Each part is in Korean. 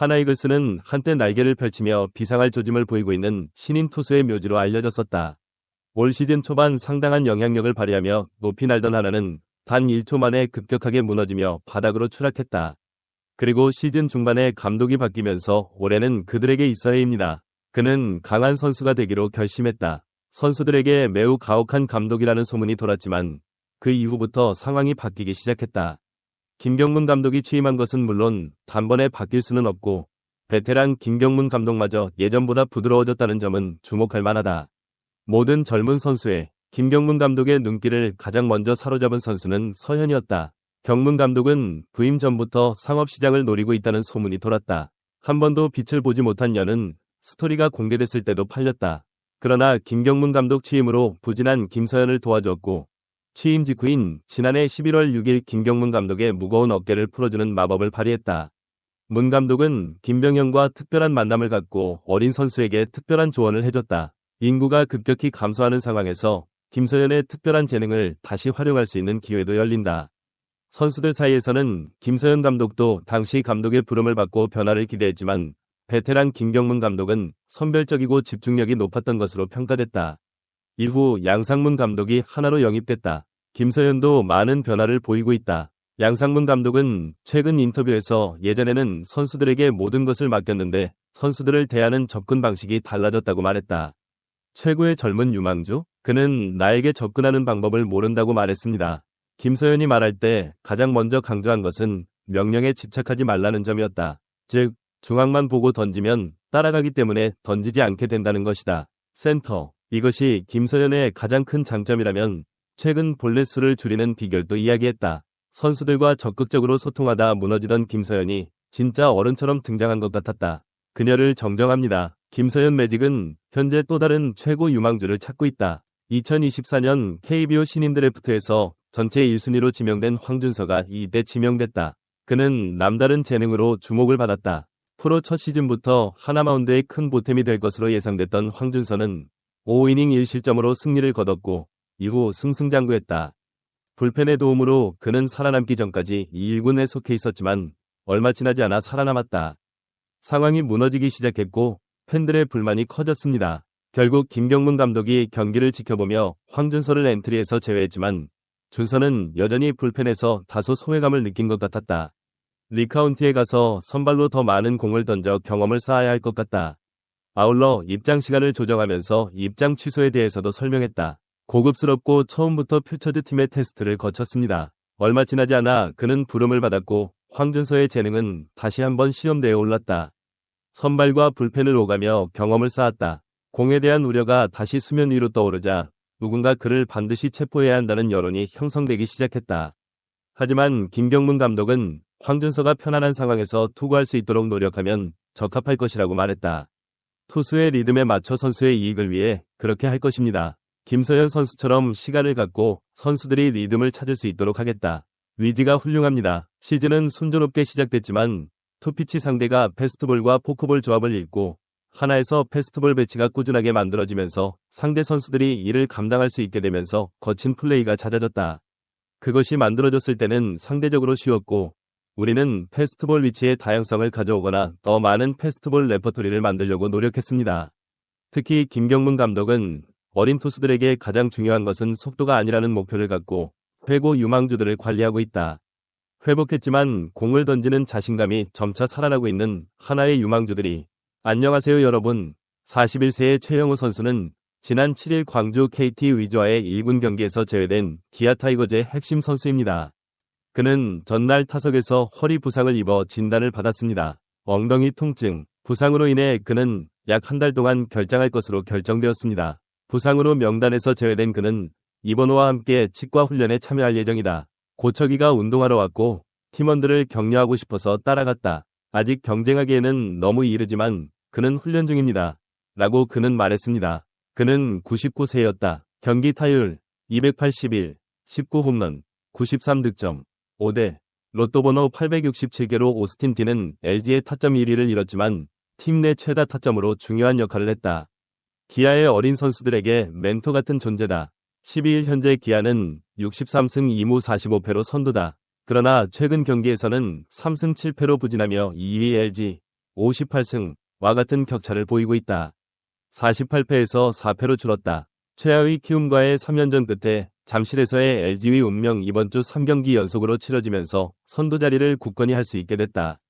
하나이글스는 한때 날개를 펼치며 비상할 조짐을 보이고 있는 신인 투수의 묘지로 알려졌었다. 올 시즌 초반 상당한 영향력을 발휘하며 높이 날던 하나는 단 1초 만에 급격하게 무너지며 바닥으로 추락했다. 그리고 시즌 중반에 감독이 바뀌면서 올해는 그들에게 있어야 합니다. 그는 강한 선수가 되기로 결심했다. 선수들에게 매우 가혹한 감독이라는 소문이 돌았지만 그 이후부터 상황이 바뀌기 시작했다. 김경문 감독이 취임한 것은 물론 단번에 바뀔 수는 없고 베테랑 김경문 감독마저 예전보다 부드러워졌다는 점은 주목할 만하다. 모든 젊은 선수의 김경문 감독의 눈길을 가장 먼저 사로잡은 선수는 서현이었다. 경문 감독은 부임 전부터 상업시장을 노리고 있다는 소문이 돌았다. 한 번도 빛을 보지 못한 연은 스토리가 공개됐을 때도 팔렸다. 그러나 김경문 감독 취임으로 부진한 김서현을 도와주었고 취임 직후인 지난해 11월 6일 김경문 감독의 무거운 어깨를 풀어주는 마법을 발휘했다. 문 감독은 김병현과 특별한 만남을 갖고 어린 선수에게 특별한 조언을 해줬다. 인구가 급격히 감소하는 상황에서 김서현의 특별한 재능을 다시 활용할 수 있는 기회도 열린다. 선수들 사이에서는 김서현 감독도 당시 감독의 부름을 받고 변화를 기대했지만 베테랑 김경문 감독은 선별적이고 집중력이 높았던 것으로 평가됐다. 이후 양상문 감독이 하나로 영입됐다. 김서현도 많은 변화를 보이고 있다. 양상문 감독은 최근 인터뷰에서 예전에는 선수들에게 모든 것을 맡겼는데 선수들을 대하는 접근 방식이 달라졌다고 말했다. 최고의 젊은 유망주? 그는 나에게 접근하는 방법을 모른다고 말했습니다. 김서현이 말할 때 가장 먼저 강조한 것은 명령에 집착하지 말라는 점이었다. 즉, 중앙만 보고 던지면 따라가기 때문에 던지지 않게 된다는 것이다. 센터. 이것이 김서현의 가장 큰 장점이라면 최근 볼넷 수를 줄이는 비결도 이야기했다. 선수들과 적극적으로 소통하다 무너지던 김서현이 진짜 어른처럼 등장한 것 같았다. 그녀를 정정합니다. 김서현 매직은 현재 또 다른 최고 유망주를 찾고 있다. 2024년 KBO 신인 드래프트에서 전체 1순위로 지명된 황준서가 이때 지명됐다. 그는 남다른 재능으로 주목을 받았다. 프로 첫 시즌부터 하나 마운드의 큰 보탬이 될 것으로 예상됐던 황준서는 5이닝 1실점으로 승리를 거뒀고 이후 승승장구했다. 불펜의 도움으로 그는 살아남기 전까지 1군에 속해 있었지만 얼마 지나지 않아 살아남았다. 상황이 무너지기 시작했고 팬들의 불만이 커졌습니다. 결국 김경문 감독이 경기를 지켜보며 황준서를 엔트리에서 제외했지만 준서는 여전히 불펜에서 다소 소외감을 느낀 것 같았다. 리카운티에 가서 선발로 더 많은 공을 던져 경험을 쌓아야 할 것 같다. 아울러 입장 시간을 조정하면서 입장 취소에 대해서도 설명했다. 고급스럽고 처음부터 퓨처즈 팀의 테스트를 거쳤습니다. 얼마 지나지 않아 그는 부름을 받았고 황준서의 재능은 다시 한번 시험대에 올랐다. 선발과 불펜을 오가며 경험을 쌓았다. 공에 대한 우려가 다시 수면 위로 떠오르자 누군가 그를 반드시 체포해야 한다는 여론이 형성되기 시작했다. 하지만 김경문 감독은 황준서가 편안한 상황에서 투구할 수 있도록 노력하면 적합할 것이라고 말했다. 투수의 리듬에 맞춰 선수의 이익을 위해 그렇게 할 것입니다. 김서현 선수처럼 시간을 갖고 선수들이 리듬을 찾을 수 있도록 하겠다. 위지가 훌륭합니다. 시즌은 순조롭게 시작됐지만 투피치 상대가 패스트볼과 포크볼 조합을 읽고 하나에서 패스트볼 배치가 꾸준하게 만들어지면서 상대 선수들이 이를 감당할 수 있게 되면서 거친 플레이가 잦아졌다. 그것이 만들어졌을 때는 상대적으로 쉬웠고 우리는 패스트볼 위치의 다양성을 가져오거나 더 많은 패스트볼 레퍼토리를 만들려고 노력했습니다. 특히 김경문 감독은 어린 투수들에게 가장 중요한 것은 속도가 아니라는 목표를 갖고 회고 유망주들을 관리하고 있다. 회복했지만 공을 던지는 자신감이 점차 살아나고 있는 하나의 유망주들이 안녕하세요 여러분. 41세의 최영우 선수는 지난 7일 광주 KT 위즈와의 1군 경기에서 제외된 기아 타이거즈의 핵심 선수입니다. 그는 전날 타석에서 허리 부상을 입어 진단을 받았습니다. 엉덩이 통증, 부상으로 인해 그는 약 한 달 동안 결장할 것으로 결정되었습니다. 부상으로 명단에서 제외된 그는 이번호와 함께 치과 훈련에 참여할 예정이다. 고척이가 운동하러 왔고 팀원들을 격려하고 싶어서 따라갔다. 아직 경쟁하기에는 너무 이르지만 그는 훈련 중입니다. 라고 그는 말했습니다. 그는 99세였다. 경기 타율 281, 19홈런, 93득점, 5대, 로또 번호 867개로 오스틴 디는 LG의 타점 1위를 이뤘지만 팀 내 최다 타점으로 중요한 역할을 했다. 기아의 어린 선수들에게 멘토 같은 존재다. 12일 현재 기아는 63승 2무 45패로 선두다. 그러나 최근 경기에서는 3승 7패로 부진하며 2위 LG, 58승와 같은 격차를 보이고 있다. 48패에서 4패로 줄었다. 최하위 키움과의 3연전 끝에 잠실에서의 LG의 운명 이번 주 3경기 연속으로 치러지면서 선두 자리를 굳건히 할 수 있게 됐다.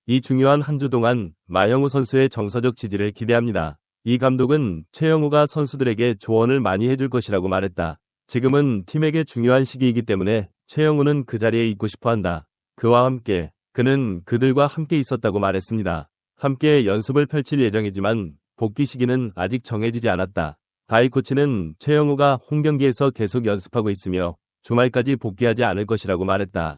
이 중요한 한 주 동안 마영우 선수의 정서적 지지를 기대합니다. 이 감독은 최영우가 선수들에게 조언을 많이 해줄 것이라고 말했다. 지금은 팀에게 중요한 시기이기 때문에 최영우는 그 자리에 있고 싶어한다. 그와 함께 그는 그들과 함께 있었다고 말했습니다. 함께 연습을 펼칠 예정이지만 복귀 시기는 아직 정해지지 않았다. 다이 코치는 최영우가 홈경기에서 계속 연습하고 있으며 주말까지 복귀하지 않을 것이라고 말했다.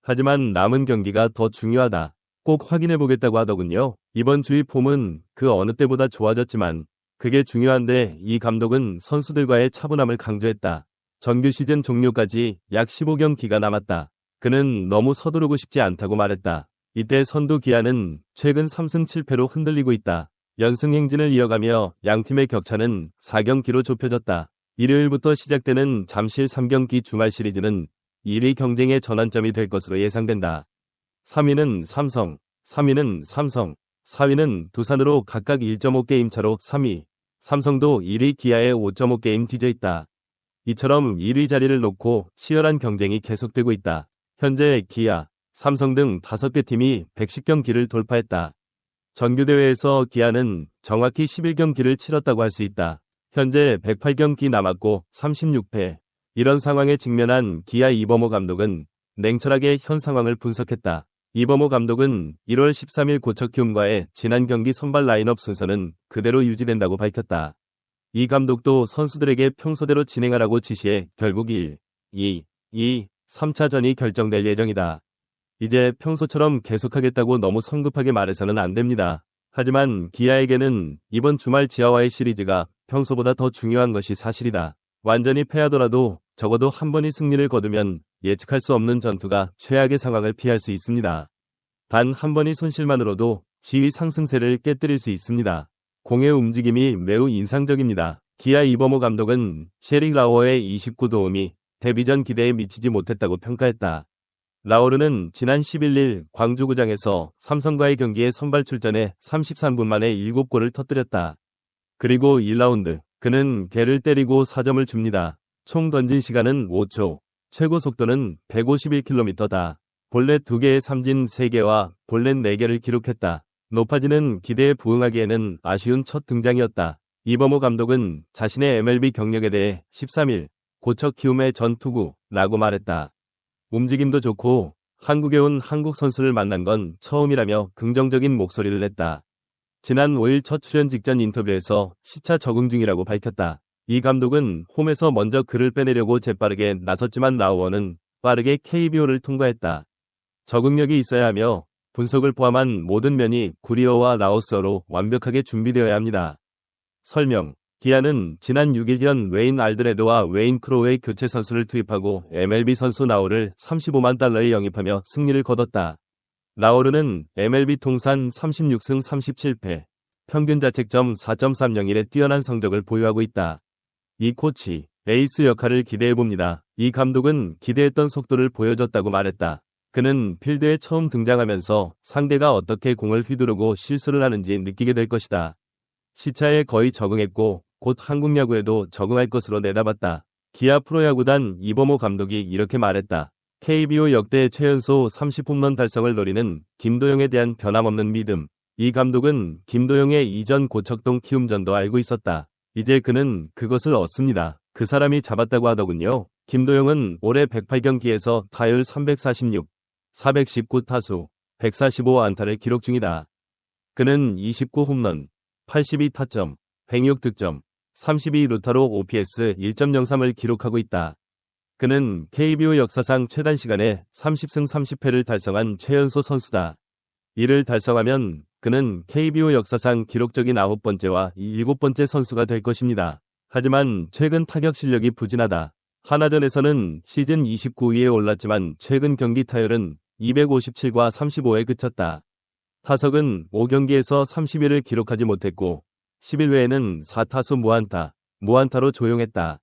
하지만 남은 경기가 더 중요하다. 꼭 확인해보겠다고 하더군요. 이번 주의 폼은 그 어느 때보다 좋아졌지만 그게 중요한데 이 감독은 선수들과의 차분함을 강조했다. 정규 시즌 종료까지 약 15경기가 남았다. 그는 너무 서두르고 싶지 않다고 말했다. 이때 선두 기아는 최근 3승 7패로 흔들리고 있다. 연승 행진을 이어가며 양팀의 격차는 4경기로 좁혀졌다. 일요일부터 시작되는 잠실 3경기 주말 시리즈는 1위 경쟁의 전환점이 될 것으로 예상된다. 3위는 삼성, 3위는 삼성, 4위는 두산으로 각각 1.5게임 차로 3위, 삼성도 1위 기아에 5.5게임 뒤져 있다. 이처럼 1위 자리를 놓고 치열한 경쟁이 계속되고 있다. 현재 기아, 삼성 등 5개 팀이 110경기를 돌파했다. 정규대회에서 기아는 정확히 11경기를 치렀다고 할 수 있다. 현재 108경기 남았고 36패. 이런 상황에 직면한 기아 이범호 감독은 냉철하게 현 상황을 분석했다. 이범호 감독은 1월 13일 고척 키움과의 지난 경기 선발 라인업 순서는 그대로 유지된다고 밝혔다. 이 감독도 선수들에게 평소대로 진행하라고 지시해 결국 1, 2, 3차전이 결정될 예정이다. 이제 평소처럼 계속하겠다고 너무 성급하게 말해서는 안 됩니다. 하지만 기아에게는 이번 주말 지하와의 시리즈가 평소보다 더 중요한 것이 사실이다. 완전히 패하더라도 적어도 한 번이 승리를 거두면 예측할 수 없는 전투가 최악의 상황을 피할 수 있습니다. 단 한 번의 손실만으로도 지위 상승세를 깨뜨릴 수 있습니다. 공의 움직임이 매우 인상적입니다. 기아 이범호 감독은 셰릭 라워의 29도움이 데뷔전 기대에 미치지 못했다고 평가했다. 라오르는 지난 11일 광주구장에서 삼성과의 경기에 선발 출전해 33분 만에 7골을 터뜨렸다. 그리고 1라운드 그는 개를 때리고 4점을 줍니다. 총 던진 시간은 5초, 최고 속도는 151km다. 볼넷 2개의 삼진 3개와 볼넷 4개를 기록했다. 높아지는 기대에 부응하기에는 아쉬운 첫 등장이었다. 이범호 감독은 자신의 MLB 경력에 대해 13일 고척 키움의 전 투구라고 말했다. 움직임도 좋고 한국에 온 한국 선수를 만난 건 처음이라며 긍정적인 목소리를 냈다. 지난 5일 첫 출연 직전 인터뷰에서 시차 적응 중이라고 밝혔다. 이 감독은 홈에서 먼저 그를 빼내려고 재빠르게 나섰지만 라우어는 빠르게 KBO를 통과했다. 적응력이 있어야 하며 분석을 포함한 모든 면이 구리어와 라오스어로 완벽하게 준비되어야 합니다. 설명. 기아는 지난 6일 현 웨인 알드레드와 웨인 크로우의 교체 선수를 투입하고 MLB 선수 라오를 35만 달러에 영입하며 승리를 거뒀다. 라오르는 MLB 통산 36승 37패, 평균 자책점 4.301의 뛰어난 성적을 보유하고 있다. 이 코치, 에이스 역할을 기대해봅니다. 이 감독은 기대했던 속도를 보여줬다고 말했다. 그는 필드에 처음 등장하면서 상대가 어떻게 공을 휘두르고 실수를 하는지 느끼게 될 것이다. 시차에 거의 적응했고 곧 한국 야구에도 적응할 것으로 내다봤다. 기아 프로야구단 이범호 감독이 이렇게 말했다. KBO 역대 최연소 30홈런 달성을 노리는 김도영에 대한 변함없는 믿음. 이 감독은 김도영의 이전 고척동 키움전도 알고 있었다. 이제 그는 그것을 얻습니다. 그 사람이 잡았다고 하더군요. 김도영은 올해 108경기에서 타율 346, 419타수, 145안타를 기록 중이다. 그는 29홈런, 82타점, 106득점, 32루타로 OPS 1.03을 기록하고 있다. 그는 KBO 역사상 최단 시간에 30승 30패를 달성한 최연소 선수다. 이를 달성하면 그는 KBO 역사상 기록적인 9번째와 7번째 선수가 될 것입니다. 하지만 최근 타격 실력이 부진하다. 하나전에서는 시즌 29위에 올랐지만 최근 경기 타율은 257과 35에 그쳤다. 타석은 5경기에서 30위를 기록하지 못했고 10일 외에는 4타수 무안타로 조용했다.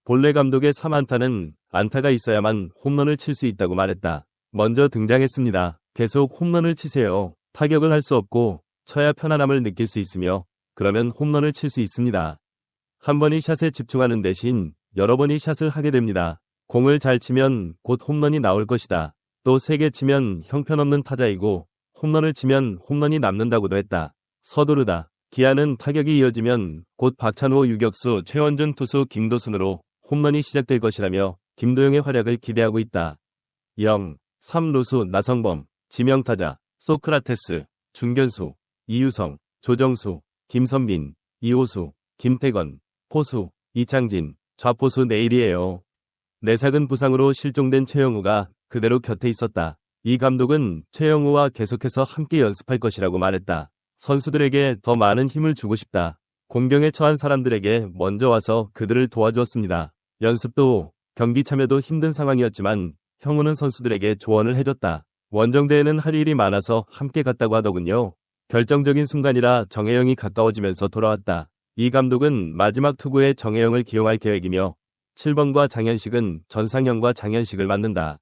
볼레 감독의 3안타는 안타가 있어야만 홈런을 칠 수 있다고 말했다. 먼저 등장했습니다. 계속 홈런을 치세요. 타격을 할 수 없고 쳐야 편안함을 느낄 수 있으며 그러면 홈런을 칠 수 있습니다. 한 번이 샷에 집중하는 대신 여러 번이 샷을 하게 됩니다. 공을 잘 치면 곧 홈런이 나올 것이다. 또 세게 치면 형편없는 타자이고 홈런을 치면 홈런이 남는다고도 했다. 서두르다. 기아는 타격이 이어지면 곧 박찬호 유격수 최원준 투수 김도순으로 홈런이 시작될 것이라며 김도영의 활약을 기대하고 있다. 0. 3루수 나성범, 지명타자, 소크라테스, 중견수, 이유성, 조정수, 김선빈, 이호수, 김태건, 포수, 이창진, 좌포수 내일이에요. 내삭은 부상으로 실종된 최영우가 그대로 곁에 있었다. 이 감독은 최영우와 계속해서 함께 연습할 것이라고 말했다. 선수들에게 더 많은 힘을 주고 싶다. 공경에 처한 사람들에게 먼저 와서 그들을 도와주었습니다. 연습도 경기 참여도 힘든 상황이었지만 형우는 선수들에게 조언을 해줬다. 원정대에는 할 일이 많아서 함께 갔다고 하더군요. 결정적인 순간이라 정혜영이 가까워지면서 돌아왔다. 이 감독은 마지막 투구에 정혜영을 기용할 계획이며 7번과 장현식은 전상현과 장현식을 맡는다.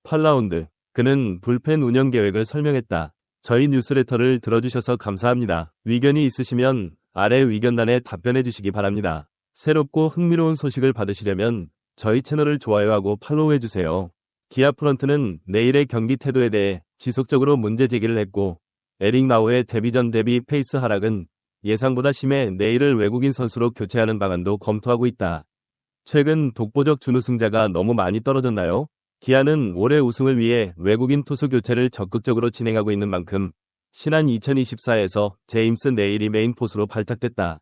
8라운드. 그는 불펜 운영 계획을 설명했다. 저희 뉴스레터를 들어주셔서 감사합니다. 의견이 있으시면 아래 의견란에 답변해 주시기 바랍니다. 새롭고 흥미로운 소식을 받으시려면 저희 채널을 좋아요하고 팔로우해 주세요. 기아 프런트는 내일의 경기 태도에 대해 지속적으로 문제 제기를 했고 에릭 라우의 데뷔전 대비 페이스 하락은 예상보다 심해 내일을 외국인 선수로 교체하는 방안도 검토하고 있다. 최근 독보적 준우승자가 너무 많이 떨어졌나요? 기아는 올해 우승을 위해 외국인 투수 교체를 적극적으로 진행하고 있는 만큼 신한 2024에서 제임스 네일이 메인 포수로 발탁됐다.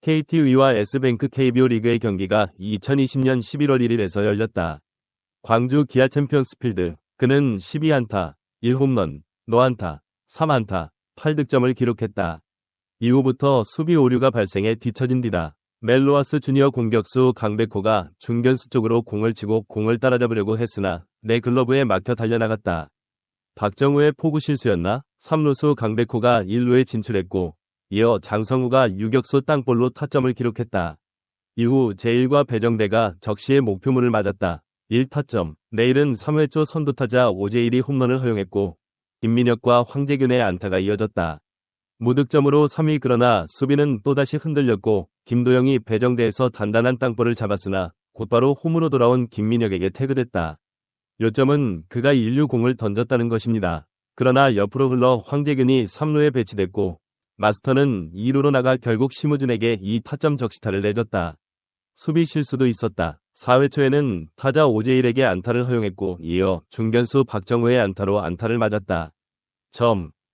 KT의와 S뱅크 KBO 리그의 경기가 2020년 11월 1일에서 열렸다. 광주 기아 챔피언스필드. 그는 12안타, 1홈런, 노안타, 3안타, 8득점을 기록했다. 이후부터 수비 오류가 발생해 뒤처진 뒤다. 멜로아스 주니어 공격수 강백호가 중견수 쪽으로 공을 치고 공을 따라잡으려고 했으나 내 글러브에 막혀 달려나갔다. 박정우의 포구 실수였나? 3루수 강백호가 1루에 진출했고 이어 장성우가 유격수 땅볼로 타점을 기록했다. 이후 제1과 배정대가 적시의 목표물을 맞았다. 1타점. 내일은 3회 초 선두타자 오재일이 홈런을 허용했고 김민혁과 황재균의 안타가 이어졌다. 무득점으로 3위. 그러나 수비는 또다시 흔들렸고 김도영이 배정대에서 단단한 땅볼을 잡았으나 곧바로 홈으로 돌아온 김민혁에게 태그됐다. 요점은 그가 1루 공을 던졌다는 것입니다. 그러나 옆으로 흘러 황재균이 3루에 배치됐고 마스터는 2루로 나가 결국 심우준에게 2타점 적시타를 내줬다. 수비 실수도 있었다. 4회 초에는 타자 오재일에게 안타를 허용했고 이어 중견수 박정우의 안타로 안타를 맞았다.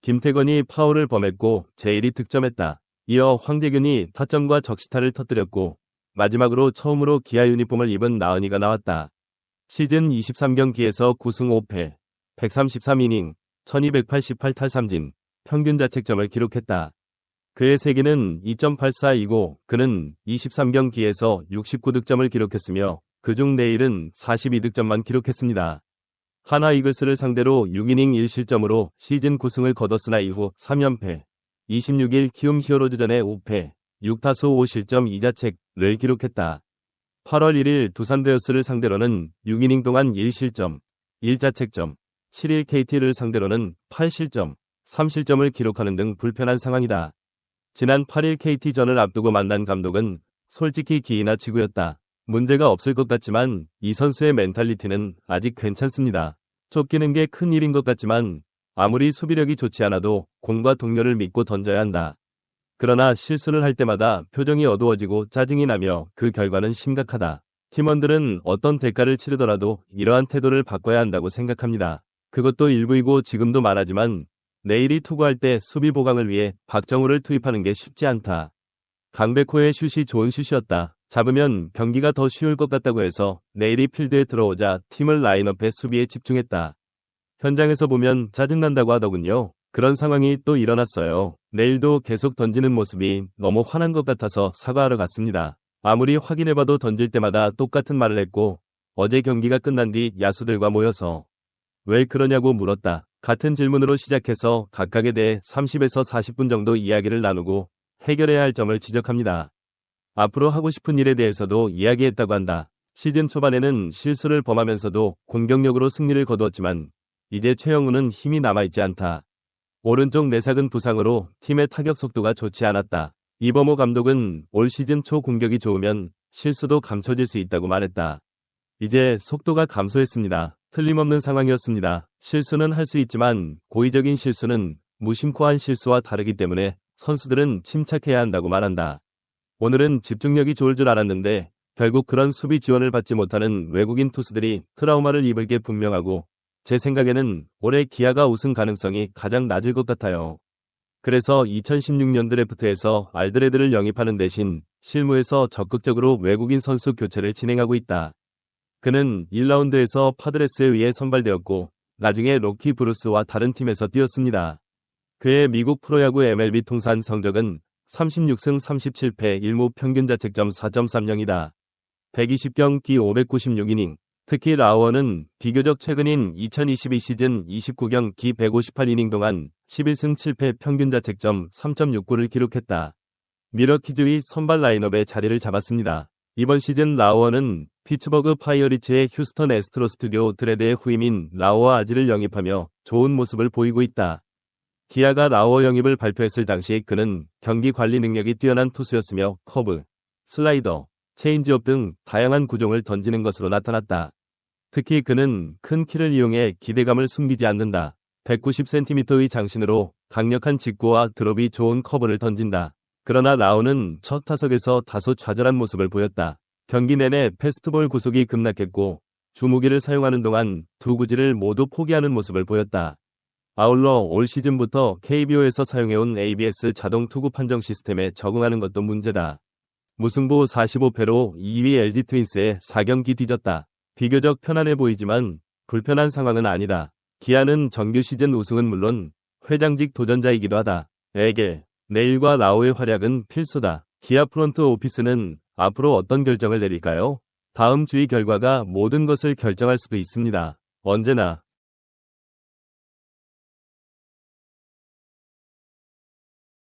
김태건이 파울을 범했고 제일이 득점했다. 이어 황재균이 타점과 적시타를 터뜨렸고 마지막으로 처음으로 기아 유니폼을 입은 나은이가 나왔다. 시즌 23경기에서 9승 5패, 133이닝, 1288탈삼진, 평균 자책점을 기록했다. 그의 세기는 2.84이고 그는 23경기에서 69득점을 기록했으며 그중 내일은 42득점만 기록했습니다. 하나 이글스를 상대로 6이닝 1실점으로 시즌 9승을 거뒀으나 이후 3연패, 26일 키움 히어로즈전에 5패, 6타수 5실점 2자책을 기록했다. 8월 1일 두산 베어스를 상대로는 6이닝 동안 1실점, 1자책점, 7일 KT를 상대로는 8실점, 3실점을 기록하는 등 불편한 상황이다. 지난 8일 KT전을 앞두고 만난 감독은 솔직히 기이나 지구였다. 문제가 없을 것 같지만 이 선수의 멘탈리티는 아직 괜찮습니다. 쫓기는 게 큰 일인 것 같지만 아무리 수비력이 좋지 않아도 공과 동료를 믿고 던져야 한다. 그러나 실수를 할 때마다 표정이 어두워지고 짜증이 나며 그 결과는 심각하다. 팀원들은 어떤 대가를 치르더라도 이러한 태도를 바꿔야 한다고 생각합니다. 그것도 일부이고 지금도 말하지만 내일이 투구할 때 수비 보강을 위해 박정우를 투입하는 게 쉽지 않다. 강백호의 슛이 좋은 슛이었다. 잡으면 경기가 더 쉬울 것 같다고 해서 내일이 필드에 들어오자 팀을 라인업에 수비에 집중했다. 현장에서 보면 짜증난다고 하더군요. 그런 상황이 또 일어났어요. 내일도 계속 던지는 모습이 너무 화난 것 같아서 사과하러 갔습니다. 아무리 확인해봐도 던질 때마다 똑같은 말을 했고 어제 경기가 끝난 뒤 야수들과 모여서 왜 그러냐고 물었다. 같은 질문으로 시작해서 각각에 대해 30에서 40분 정도 이야기를 나누고 해결해야 할 점을 지적합니다. 앞으로 하고 싶은 일에 대해서도 이야기했다고 한다. 시즌 초반에는 실수를 범하면서도 공격력으로 승리를 거두었지만 이제 최영우는 힘이 남아있지 않다. 오른쪽 내삭은 부상으로 팀의 타격 속도가 좋지 않았다. 이범호 감독은 올 시즌 초 공격이 좋으면 실수도 감춰질 수 있다고 말했다. 이제 속도가 감소했습니다. 틀림없는 상황이었습니다. 실수는 할 수 있지만 고의적인 실수는 무심코 한 실수와 다르기 때문에 선수들은 침착해야 한다고 말한다. 오늘은 집중력이 좋을 줄 알았는데 결국 그런 수비 지원을 받지 못하는 외국인 투수들이 트라우마를 입을 게 분명하고 제 생각에는 올해 기아가 우승 가능성이 가장 낮을 것 같아요. 그래서 2016년 드래프트에서 알드레드를 영입하는 대신 실무에서 적극적으로 외국인 선수 교체를 진행하고 있다. 그는 1라운드에서 파드레스에 의해 선발되었고 나중에 로키 브루스와 다른 팀에서 뛰었습니다. 그의 미국 프로야구 MLB 통산 성적은 36승 37패 1무 평균 자책점 4.30이다. 120경기 596이닝. 특히 라우어는 비교적 최근인 2022 시즌 29경기 158이닝 동안 11승 7패 평균 자책점 3.69를 기록했다. 미러키즈의 선발 라인업에 자리를 잡았습니다. 이번 시즌 라우어는 피츠버그 파이어리츠의 휴스턴 애스트로스 듀오 드레드의 후임인 라우어 아지를 영입하며 좋은 모습을 보이고 있다. 기아가 라우어 영입을 발표했을 당시 그는 경기 관리 능력이 뛰어난 투수였으며 커브, 슬라이더, 체인지업 등 다양한 구종을 던지는 것으로 나타났다. 특히 그는 큰 키를 이용해 기대감을 숨기지 않는다. 190cm의 장신으로 강력한 직구와 드롭이 좋은 커브를 던진다. 그러나 라우는 첫 타석에서 다소 좌절한 모습을 보였다. 경기 내내 패스트볼 구속이 급락했고 주무기를 사용하는 동안 두 구질을 모두 포기하는 모습을 보였다. 아울러 올 시즌부터 KBO에서 사용해온 ABS 자동 투구 판정 시스템에 적응하는 것도 문제다. 무승부 45패로 2위 LG 트윈스에 4경기 뒤졌다. 비교적 편안해 보이지만 불편한 상황은 아니다. 기아는 정규 시즌 우승은 물론 회장직 도전자이기도 하다. 에게 내일과 라오의 활약은 필수다. 기아 프론트 오피스는 앞으로 어떤 결정을 내릴까요? 다음 주의 결과가 모든 것을 결정할 수도 있습니다. 언제나